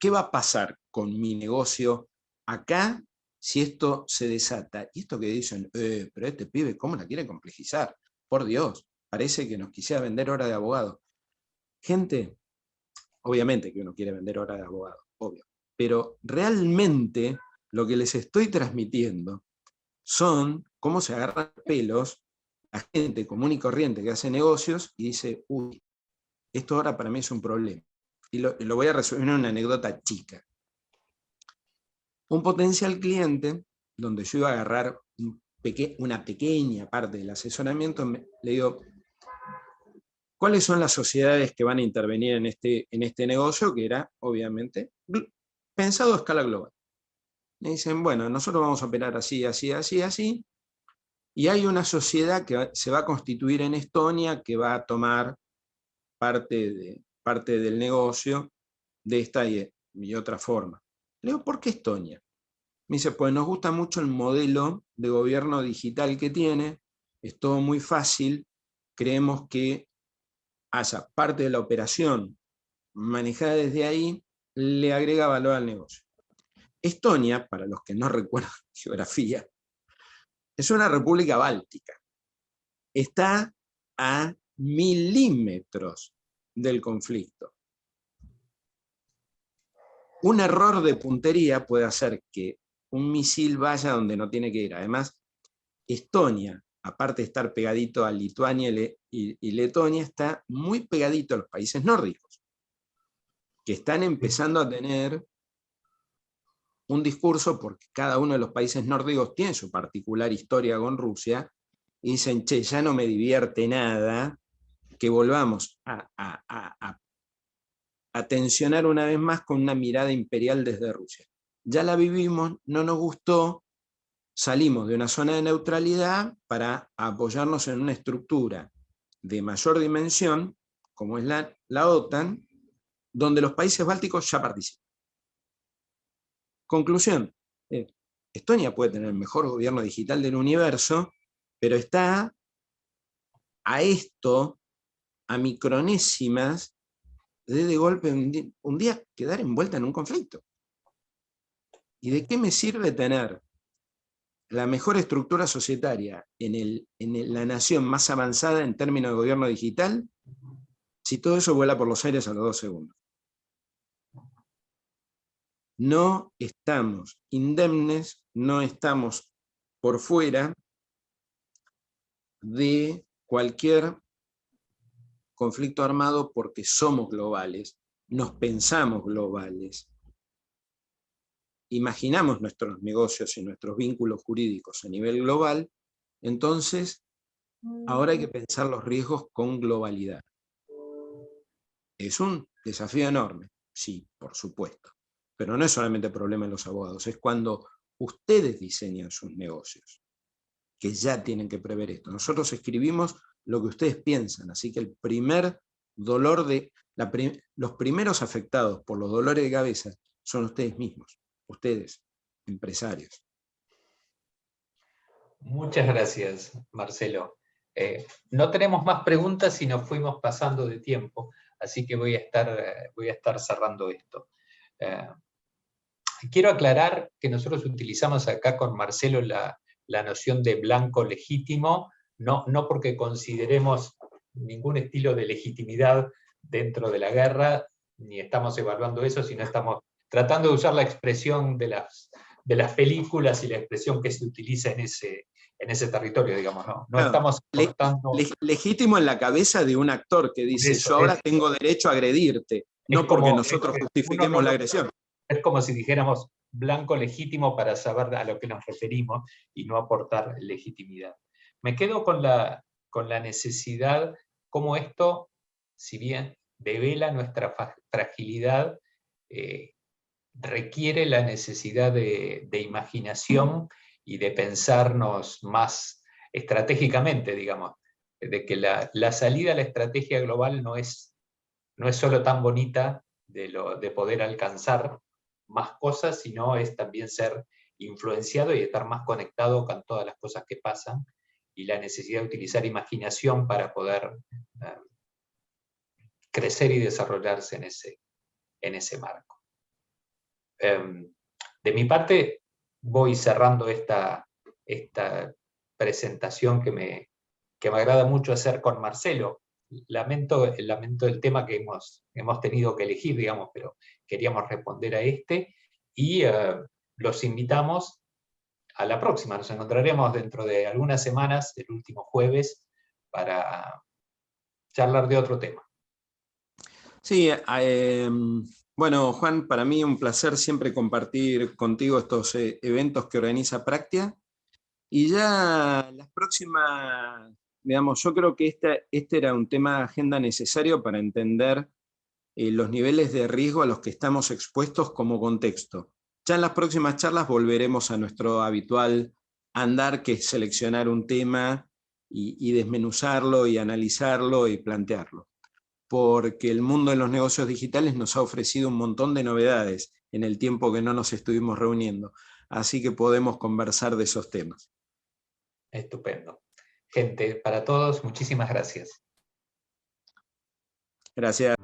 ¿Qué va a pasar con mi negocio acá si esto se desata, y esto que dicen, pero este pibe, ¿cómo la quiere complejizar? Por Dios, parece que nos quisiera vender hora de abogado. Gente, obviamente que uno quiere vender hora de abogado, obvio, pero realmente lo que les estoy transmitiendo son cómo se agarran pelos la gente común y corriente que hace negocios y dice, uy, esto ahora para mí es un problema. Y lo voy a resumir en una anécdota chica. Un potencial cliente, donde yo iba a agarrar una pequeña parte del asesoramiento, le digo, ¿cuáles son las sociedades que van a intervenir en este negocio? Que era, obviamente, pensado a escala global. Me dicen, bueno, nosotros vamos a operar así, así, así, así, y hay una sociedad que se va a constituir en Estonia que va a tomar parte del negocio de esta y otra forma. Le digo, ¿por qué Estonia? Me dice, pues nos gusta mucho el modelo de gobierno digital que tiene, es todo muy fácil, creemos que haya parte de la operación manejada desde ahí, le agrega valor al negocio. Estonia, para los que no recuerdan geografía, es una república báltica. Está a milímetros del conflicto. Un error de puntería puede hacer que un misil vaya donde no tiene que ir. Además, Estonia, aparte de estar pegadito a Lituania y Letonia, está muy pegadito a los países nórdicos, que están empezando a tener un discurso, porque cada uno de los países nórdicos tiene su particular historia con Rusia, y dicen, che, ya no me divierte nada, que volvamos a tensionar una vez más con una mirada imperial desde Rusia. Ya la vivimos, no nos gustó, salimos de una zona de neutralidad para apoyarnos en una estructura de mayor dimensión, como es la OTAN, donde los países bálticos ya participan. Conclusión, Estonia puede tener el mejor gobierno digital del universo, pero está a micronésimas, de golpe un día quedar envuelta en un conflicto. ¿Y de qué me sirve tener la mejor estructura societaria en la nación más avanzada en términos de gobierno digital si todo eso vuela por los aires a los 2 segundos? No estamos indemnes, no estamos por fuera de cualquier conflicto armado porque somos globales, nos pensamos globales, imaginamos nuestros negocios y nuestros vínculos jurídicos a nivel global, entonces ahora hay que pensar los riesgos con globalidad. ¿Es un desafío enorme? Sí, por supuesto. Pero no es solamente problema de los abogados, es cuando ustedes diseñan sus negocios, que ya tienen que prever esto. Nosotros escribimos lo que ustedes piensan, así que el primer dolor los primeros afectados por los dolores de cabeza son ustedes mismos, ustedes, empresarios. Muchas gracias, Marcelo. No tenemos más preguntas y nos fuimos pasando de tiempo, así que voy a estar cerrando esto. Quiero aclarar que nosotros utilizamos acá con Marcelo la noción de blanco legítimo, no porque consideremos ningún estilo de legitimidad dentro de la guerra, ni estamos evaluando eso, sino estamos tratando de usar la expresión de las películas y la expresión que se utiliza en ese territorio, digamos, ¿no? No estamos cortando... Legítimo en la cabeza de un actor que dice, yo ahora tengo derecho a agredirte, no porque nosotros justifiquemos la agresión. Es como si dijéramos blanco legítimo para saber a lo que nos referimos y no aportar legitimidad. Me quedo con la necesidad, como esto, si bien devela nuestra fragilidad, requiere la necesidad de imaginación y de pensarnos más estratégicamente, digamos, de que la salida a la estrategia global no es solo tan bonita de poder alcanzar más cosas, sino es también ser influenciado y estar más conectado con todas las cosas que pasan, y la necesidad de utilizar imaginación para poder crecer y desarrollarse en ese marco. De mi parte, voy cerrando esta presentación que me agrada mucho hacer con Marcelo. Lamento el tema que hemos tenido que elegir, digamos, pero queríamos responder a este, y los invitamos a la próxima. Nos encontraremos dentro de algunas semanas, el último jueves, para charlar de otro tema. Sí, bueno, Juan, para mí un placer siempre compartir contigo estos eventos que organiza Praxia. Y ya las próximas, digamos, yo creo que este era un tema de agenda necesario para entender los niveles de riesgo a los que estamos expuestos como contexto. Ya en las próximas charlas volveremos a nuestro habitual andar, que es seleccionar un tema y desmenuzarlo y analizarlo y plantearlo. Porque el mundo de los negocios digitales nos ha ofrecido un montón de novedades en el tiempo que no nos estuvimos reuniendo. Así que podemos conversar de esos temas. Estupendo. Gente, para todos, muchísimas gracias. Gracias.